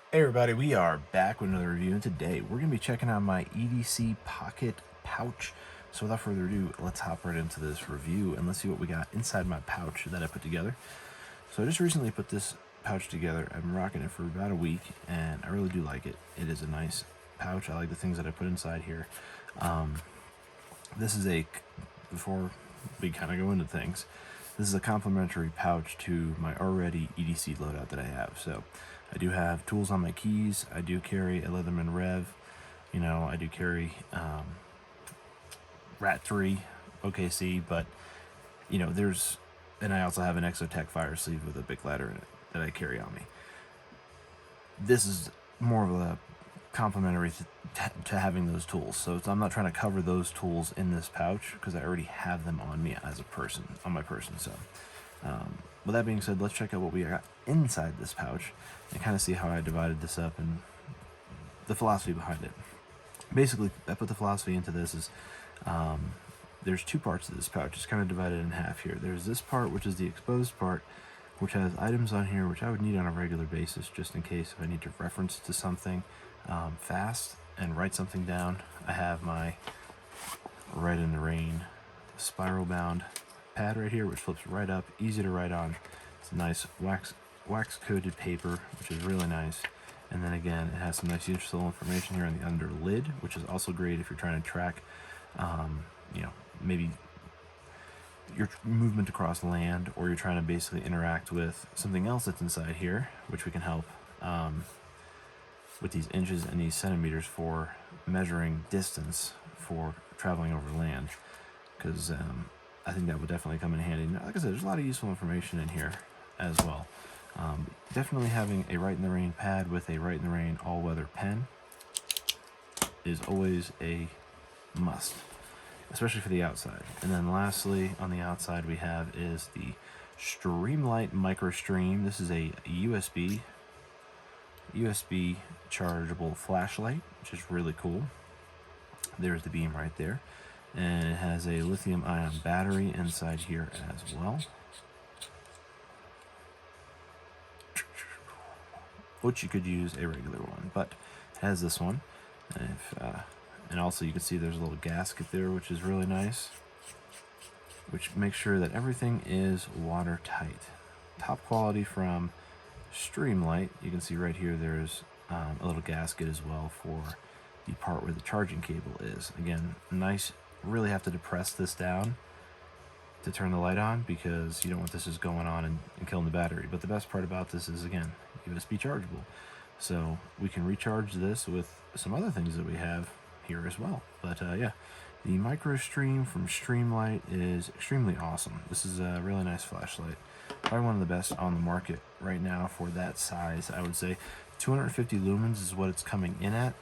Hey everybody, we are back with another review, and today we're going to be checking out my EDC Pocket Pouch. So without further ado, let's hop right into this review and let's see what we got inside my pouch that I put together. So I just recently put this pouch together. I've been rocking it for about a week and I really do like it. It is a nice pouch. I like the things that I put inside here. Before we kind of go into things, this is a complimentary pouch to my already EDC loadout that I have. So I do have tools on my keys. I do carry a Leatherman Rev. I do carry Rat 3 OKC, but and I also have an Exotech fire sleeve with a big ladder in it that I carry on me. This is more of a complementary to having those tools. So I'm not trying to cover those tools in this pouch because I already have them on me as a person, on my person. So with that being said, let's check out what we got inside this pouch and kind of see how I divided this up and the philosophy behind it. Basically, I put the philosophy into this is there's two parts of this pouch. It's kind of divided in half here. There's this part, which is the exposed part, which has items on here which I would need on a regular basis just in case if I need to reference to something fast and write something down. I have my Red in the Rain spiral bound pad right here, which flips right up, easy to write on. It's a nice wax coated paper, which is really nice. And then again, it has some nice useful information here on the under lid, which is also great if you're trying to track maybe your movement across land, or you're trying to basically interact with something else that's inside here, which we can help with these inches and these centimeters for measuring distance for traveling over land, because I think that would definitely come in handy. Like I said, there's a lot of useful information in here as well. Definitely having a Right in the Rain pad with a Right in the Rain all-weather pen is always a must, especially for the outside. And then lastly, on the outside we have is the Streamlight Micro Stream. This is a USB chargeable flashlight, which is really cool. There's the beam right there. And it has a lithium-ion battery inside here as well, which you could use a regular one, but it has this one. And also you can see there's a little gasket there, which is really nice, which makes sure that everything is watertight. Top quality from Streamlight. You can see right here there's a little gasket as well for the part where the charging cable is. Again, nice. Really have to depress this down to turn the light on because you don't want this just going on and killing the battery. But the best part about this is, again, USB chargeable. So we can recharge this with some other things that we have here as well. But yeah, the Micro Stream from Streamlight is extremely awesome. This is a really nice flashlight. Probably one of the best on the market right now for that size, I would say. 250 lumens is what it's coming in at.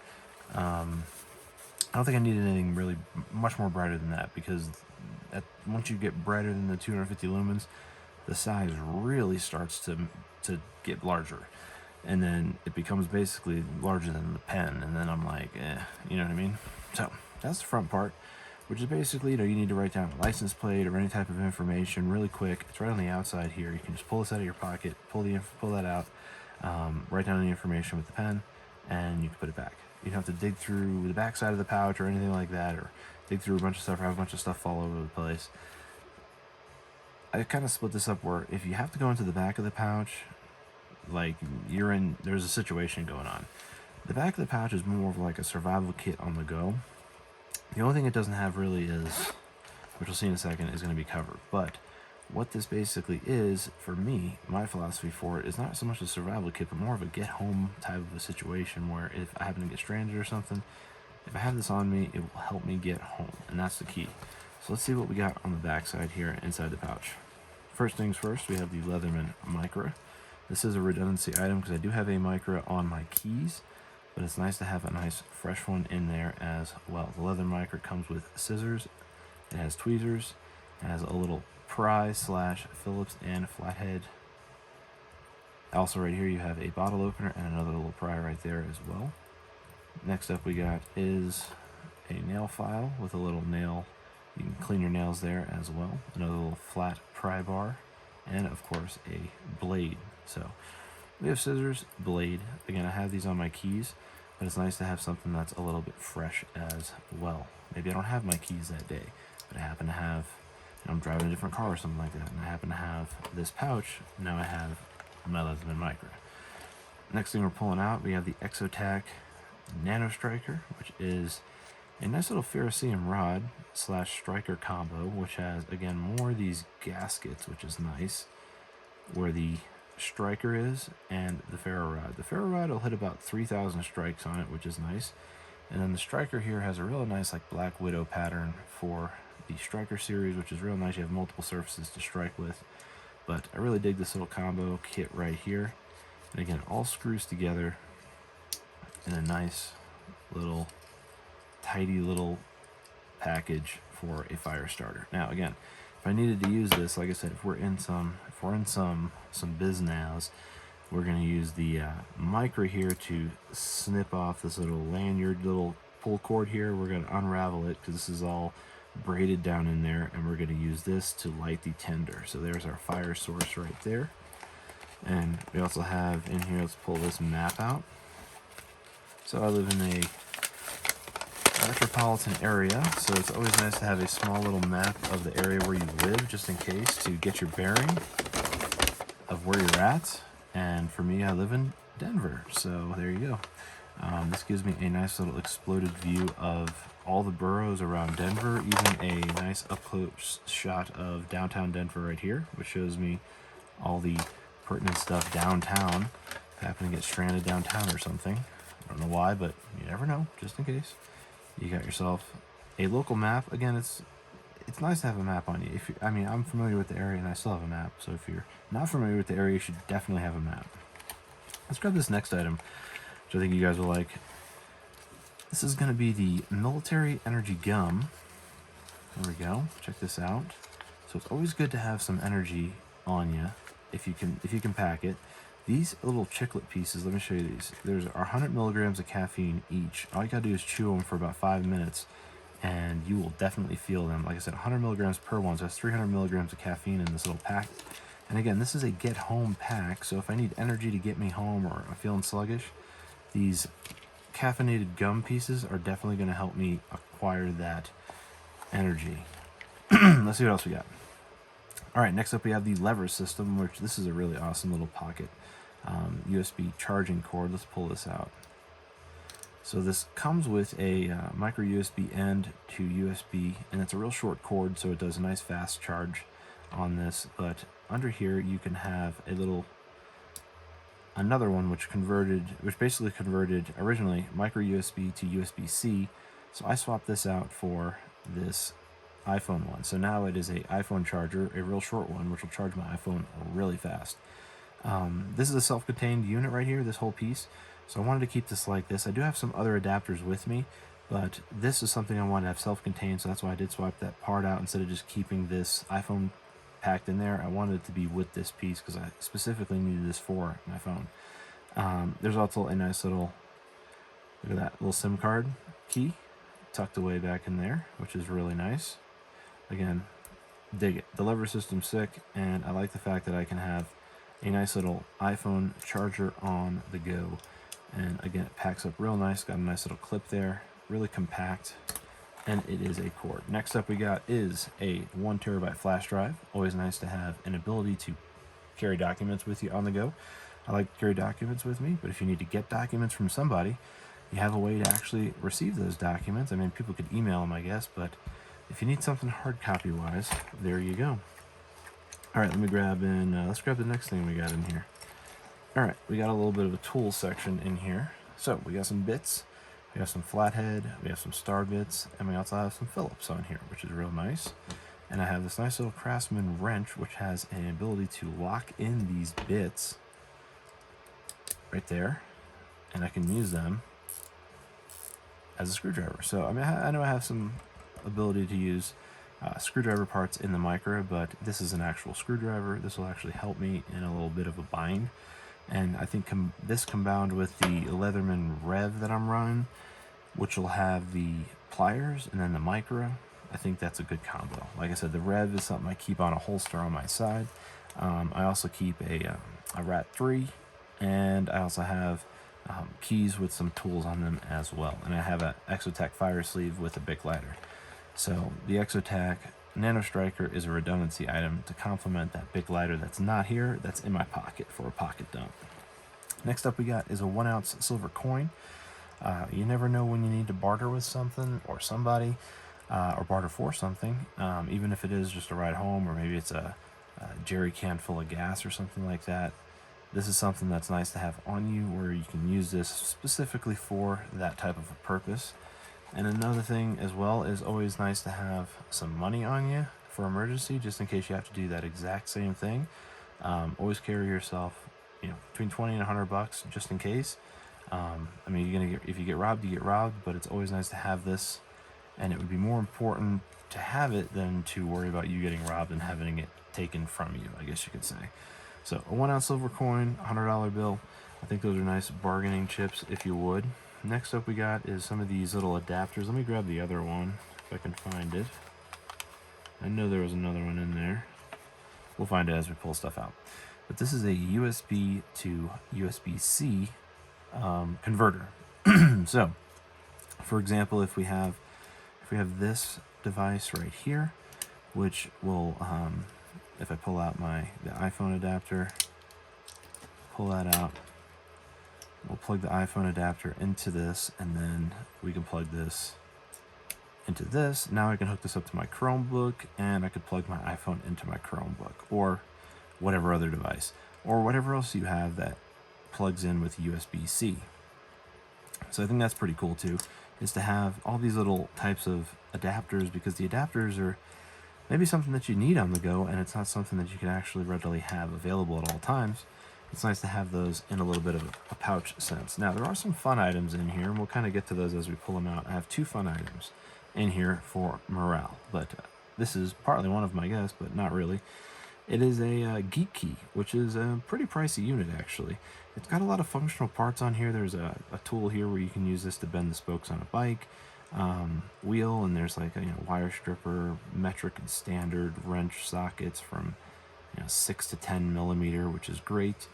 I don't think I needed anything really much more brighter than that, because once you get brighter than the 250 lumens, the size really starts to get larger. And then it becomes basically larger than the pen. And then I'm like, you know what I mean? So that's the front part, which is basically, you need to write down a license plate or any type of information really quick. It's right on the outside here. You can just pull this out of your pocket, pull that out, write down the information with the pen, and you can put it back. You don't have to dig through the back side of the pouch or anything like that, or dig through a bunch of stuff or have a bunch of stuff fall over the place. I kind of split this up where if you have to go into the back of the pouch, like there's a situation going on. The back of the pouch is more of like a survival kit on the go. The only thing it doesn't have really is, which we'll see in a second, is going to be cover. But what this basically is, for me, my philosophy for it is not so much a survival kit, but more of a get-home type of a situation where if I happen to get stranded or something, if I have this on me, it will help me get home, and that's the key. So let's see what we got on the back side here inside the pouch. First things first, we have the Leatherman Micra. This is a redundancy item because I do have a Micra on my keys, but it's nice to have a nice fresh one in there as well. The Leather Micra comes with scissors, it has tweezers, it has a little pry / Phillips and flathead. Also right here you have a bottle opener and another little pry right there as well. Next up we got is a nail file with a little nail. You can clean your nails there as well. Another little flat pry bar, and of course a blade. So We have scissors, blade. Again, I have these on my keys, but it's nice to have something that's a little bit fresh as well. Maybe I don't have my keys that day, but I happen to have, I'm driving a different car or something like that, and I happen to have this pouch. Now I have my Leatherman Micro. Next thing we're pulling out, we have the Exotac Nano Striker, which is a nice little ferrocerium rod / striker combo, which has, again, more of these gaskets, which is nice, where the striker is and the ferro rod. The ferro rod will hit about 3,000 strikes on it, which is nice. And then the striker here has a real nice like Black Widow pattern for the striker series, which is real nice. You have multiple surfaces to strike with. But I really dig this little combo kit right here. And again, all screws together in a nice little, tidy little package for a fire starter. Now again, if I needed to use this, like I said, if we're in some biz nows, we're going to use the Micro here to snip off this little lanyard, little pull cord here. We're going to unravel it because this is all braided down in there, and we're going to use this to light the tinder. So there's our fire source right there. And we also have in here, let's pull this map out. So I live in a metropolitan area, so it's always nice to have a small little map of the area where you live, just in case, to get your bearing of where you're at. And for me, I live in Denver, so there you go. This gives me a nice little exploded view of all the boroughs around Denver, even a nice up-close shot of downtown Denver right here, which shows me all the pertinent stuff downtown. If I happen to get stranded downtown or something, I don't know why, but you never know, just in case. You got yourself a local map. Again, it's nice to have a map on you. I mean, I'm familiar with the area and I still have a map, so if you're not familiar with the area, you should definitely have a map. Let's grab this next item, which I think you guys will like. This is going to be the Military Energy Gum. There we go. Check this out. So it's always good to have some energy on you if you can pack it. These little chiclet pieces, let me show you these. There's 100 milligrams of caffeine each. All you gotta do is chew them for about 5 minutes, and you will definitely feel them. Like I said, 100 milligrams per one, so that's 300 milligrams of caffeine in this little pack. And again, this is a get-home pack, so if I need energy to get me home or I'm feeling sluggish, these caffeinated gum pieces are definitely gonna help me acquire that energy. Let's see what else we got. All right, next up we have the lever system, which this is a really awesome little pocket USB charging cord. Let's pull this out. So this comes with a micro USB end to USB, and it's a real short cord, so it does a nice fast charge on this. But under here you can have another one which basically converted originally micro USB to USB-C. So I swapped this out for this iPhone one. So now it is a iPhone charger, a real short one, which will charge my iPhone really fast. This is a self-contained unit right here, this whole piece. So I wanted to keep this like this. I do have some other adapters with me, but this is something I wanted to have self-contained, so that's why I did swap that part out instead of just keeping this iPhone packed in there. I wanted it to be with this piece because I specifically needed this for my phone. There's also a nice little, look at that, little SIM card key tucked away back in there, which is really nice. Again, dig it. The lever system's sick, and I like the fact that I can have a nice little iPhone charger on the go. And again, it packs up real nice, got a nice little clip there, really compact, and it is a cord. Next up we got is a 1 terabyte flash drive. Always nice to have an ability to carry documents with you on the go. I like to carry documents with me, but if you need to get documents from somebody, you have a way to actually receive those documents. I mean, people could email them, I guess, but if you need something hard copy wise, there you go. All right, let me grab in, let's grab the next thing we got in here. All right, we got a little bit of a tool section in here. So we got some bits, we have some flathead, we have some star bits, and we also have some Phillips on here, which is real nice. And I have this nice little Craftsman wrench, which has an ability to lock in these bits right there, and I can use them as a screwdriver. So I mean, I know I have some ability to use screwdriver parts in the Micro, but this is an actual screwdriver. This will actually help me in a little bit of a bind. And I think this combined with the Leatherman Rev that I'm running, which will have the pliers and then the Micro, I think that's a good combo. Like I said, the Rev is something I keep on a holster on my side. I also keep a Rat 3 and I also have keys with some tools on them as well. And I have an Exotac fire sleeve with a Bic lighter. So the Exotac Nano Striker is a redundancy item to complement that Bic lighter that's not here, that's in my pocket for a pocket dump. Next up we got is a 1 ounce silver coin. You never know when you need to barter with something or somebody, or barter for something, even if it is just a ride home, or maybe it's a jerry can full of gas or something like that. This is something that's nice to have on you, where you can use this specifically for that type of a purpose. And another thing as well is always nice to have some money on you for emergency, just in case you have to do that exact same thing. Always carry yourself, between 20 and $100 just in case. I mean, if you get robbed, you get robbed, but it's always nice to have this, and it would be more important to have it than to worry about you getting robbed and having it taken from you, I guess you could say. So a 1 ounce silver coin, $100 bill. I think those are nice bargaining chips, if you would. Next up we got is some of these little adapters. Let me grab the other one if I can find it. I know there was another one in there. We'll find it as we pull stuff out. But this is a USB to USB-C converter. So, for example, if we have this device right here, which will, if I pull out the iPhone adapter, pull that out, we'll plug the iPhone adapter into this, and then we can plug this into this. Now I can hook this up to my Chromebook, and I could plug my iPhone into my Chromebook, or whatever other device, or whatever else you have that plugs in with USB-C. So I think that's pretty cool too, is to have all these little types of adapters, because the adapters are maybe something that you need on the go, and it's not something that you can actually readily have available at all times. It's nice to have those in a little bit of a pouch sense. Now, there are some fun items in here, and we'll kind of get to those as we pull them out. I have 2 fun items in here for morale, but this is partly one of them, I guess, but not really. It is a Geek Key, which is a pretty pricey unit, actually. It's got a lot of functional parts on here. There's a tool here where you can use this to bend the spokes on a bike, wheel, and there's like a wire stripper, metric and standard wrench sockets from 6 to 10 millimeter, which is great.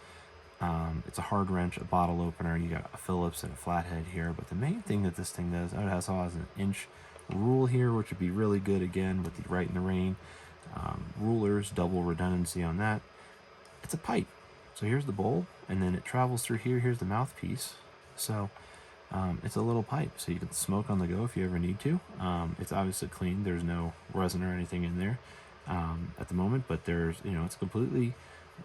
It's a hard wrench, a bottle opener. You got a Phillips and a flathead here, but the main thing that this thing does, it has an inch rule here, which would be really good again with the right in the rain. Rulers, double redundancy on that. It's a pipe. So here's the bowl, and then it travels through here. Here's the mouthpiece. So it's a little pipe, so you can smoke on the go if you ever need to. It's obviously clean. There's no resin or anything in there at the moment, but there's, it's a completely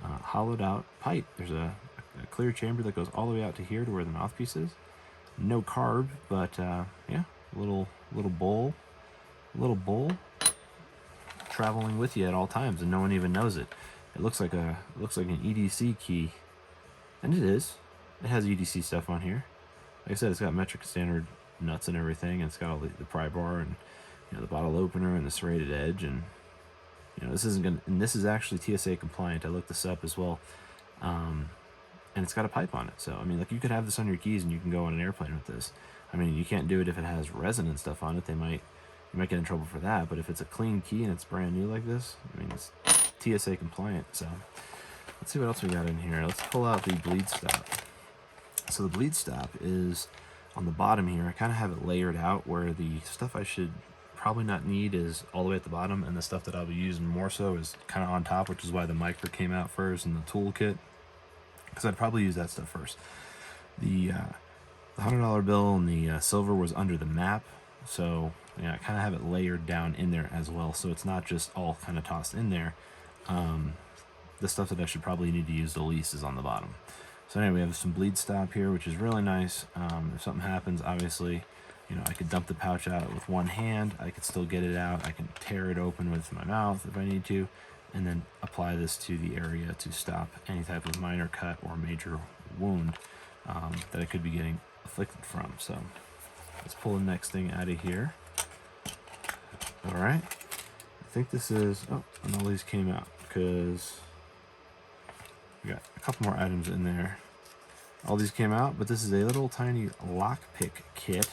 hollowed out pipe. There's a clear chamber that goes all the way out to here to where the mouthpiece is. No carb, but yeah, little bowl traveling with you at all times, and no one even knows it. It looks like an EDC key, and it is. It has EDC stuff on here. Like I said, it's got metric standard nuts and everything, and it's got all the pry bar and the bottle opener and the serrated edge, and this is actually TSA compliant. I looked this up as well, and it's got a pipe on it. So I mean, like, you could have this on your keys and you can go on an airplane with this. I mean, you can't do it if it has resin and stuff on it. You might get in trouble for that. But if it's a clean key and it's brand new like this, I mean, it's TSA compliant. So let's see what else we got in here. Let's pull out the bleed stop. So the bleed stop is on the bottom here. I kind of have it layered out where the stuff I should probably not need is all the way at the bottom, and the stuff that I'll be using more so is kind of on top, which is why the micro came out first and the toolkit, because I'd probably use that stuff first. The $100 bill and the silver was under the map, so I kind of have it layered down in there as well, so it's not just all kind of tossed in there. The stuff that I should probably need to use the least is on the bottom. So anyway, we have some bleed stop here, which is really nice. If something happens, obviously, I could dump the pouch out with one hand. I could still get it out. I can tear it open with my mouth if I need to, and then apply this to the area to stop any type of minor cut or major wound that I could be getting afflicted from. So let's pull the next thing out of here. All right. I think this is, and all these came out because we got a couple more items in there. All these came out, but this is a little tiny lockpick kit,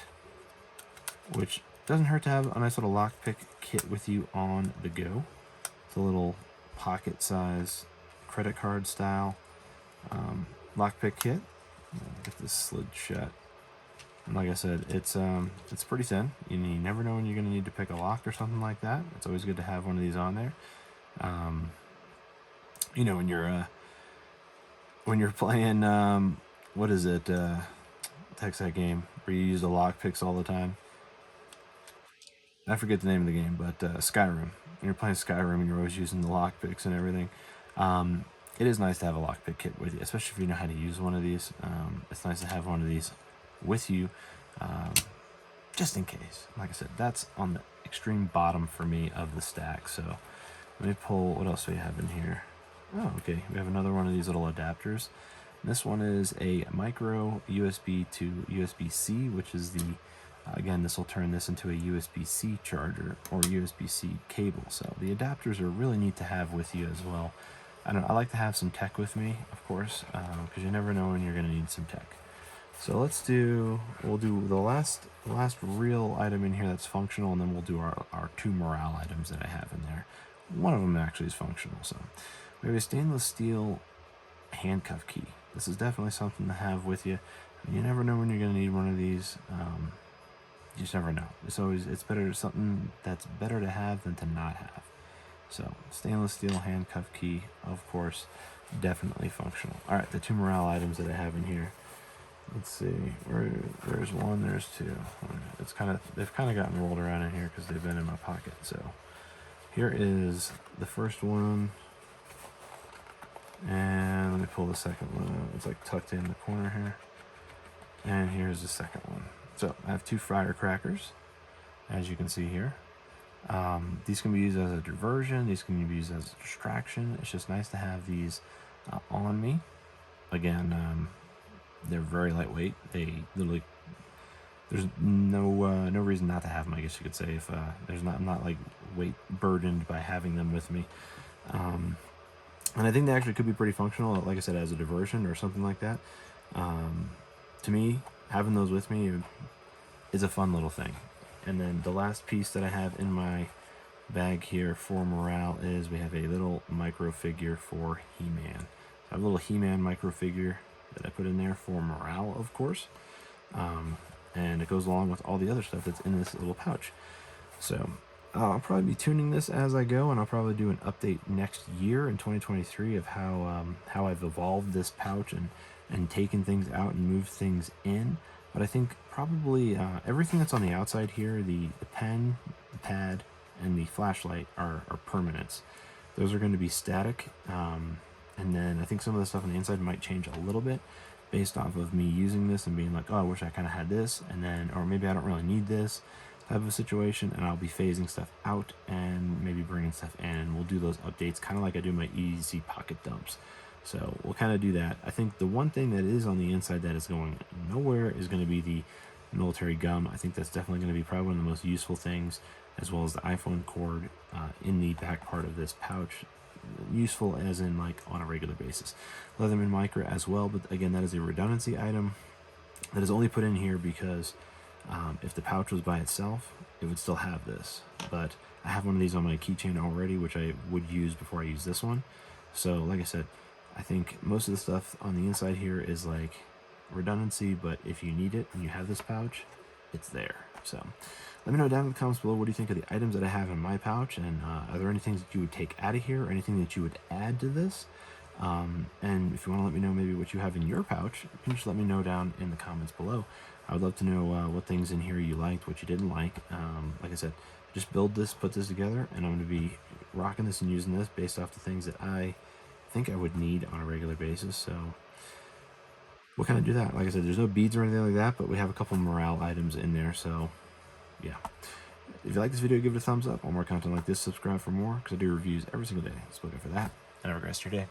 which doesn't hurt to have a nice little lockpick kit with you on the go. It's a little pocket size credit card style lockpick kit. Get this slid shut. And like I said, it's pretty thin. You never know when you're going to need to pick a lock or something like that. It's always good to have one of these on there. You know, when you're playing what is it? Text that game where you use the lock picks all the time. I forget the name of the game, but Skyrim. When you're playing Skyrim and you're always using the lock picks and everything, it is nice to have a lockpick kit with you, especially if you know how to use one of these. It's nice to have one of these with you, just in case. Like I said, that's on the extreme bottom for me of the stack. So let me pull, what else do we have in here? Oh, okay, we have another one of these little adapters. This one is a micro USB to USB-C, which is the, again, this will turn this into a USB-C charger or USB-C cable. So the adapters are really neat to have with you as well. I like to have some tech with me, of course, because you never know when you're going to need some tech. So we'll do the last real item in here that's functional, and then we'll do our 2 morale items that I have in there. One of them actually is functional. So we have a stainless steel handcuff key. This is definitely something to have with you. You never know when you're going to need one of these. You just never know. It's better, something that's better to have than to not have. So stainless steel handcuff key, of course, definitely functional. All right, the 2 morale items that I have in here. Let's see, there's one, there's 2. They've kind of gotten rolled around in here because they've been in my pocket. So here is the first one, and let me pull the second one out. It's like tucked in the corner here, and here's the second one. So I have 2 firecrackers, as you can see here. These can be used as a diversion. These can be used as a distraction. It's just nice to have these on me. Again, they're very lightweight. They literally, there's no reason not to have them, I guess you could say, if I'm not like weight burdened by having them with me. And I think they actually could be pretty functional, like I said, as a diversion or something like that. To me, having those with me is a fun little thing. And then the last piece that I have in my bag here for morale is we have a little micro figure for He-Man. I have a little He-Man micro figure that I put in there for morale, of course. And it goes along with all the other stuff that's in this little pouch. So I'll probably be tuning this as I go, and I'll probably do an update next year in 2023 of how I've evolved this pouch and taken things out and moved things in. But I think probably everything that's on the outside here, the pen, the pad, and the flashlight are permanents. Those are going to be static. And then I think some of the stuff on the inside might change a little bit based off of me using this and being like, oh, I wish I kind of had this. And then, or maybe I don't really need this type of a situation. And I'll be phasing stuff out and maybe bringing stuff in. And we'll do those updates kind of like I do my easy pocket dumps. So we'll kind of do that. I think the one thing that is on the inside that is going nowhere is going to be the military gum. I think that's definitely going to be probably one of the most useful things, as well as the iPhone cord in the back part of this pouch. Useful as in like on a regular basis. Leatherman Micra as well, but again, that is a redundancy item that is only put in here because if the pouch was by itself, it would still have this. But I have one of these on my keychain already, which I would use before I use this one. So like I said, I think most of the stuff on the inside here is like redundancy, but if you need it and you have this pouch, it's there. So let me know down in the comments below, what do you think of the items that I have in my pouch, and are there any things that you would take out of here or anything that you would add to this? And if you want to let me know maybe what you have in your pouch, you can just let me know down in the comments below. I would love to know what things in here you liked, what you didn't like. Like I said, just build this, put this together, and I'm going to be rocking this and using this based off the things that I think I would need on a regular basis. So we'll kind of do that. Like I said, there's no beads or anything like that, but we have a couple morale items in there. So yeah, if you like this video, give it a thumbs up. Want more content like this, subscribe for more, because I do reviews every single day. Let's look out for that, and have a great rest of your day.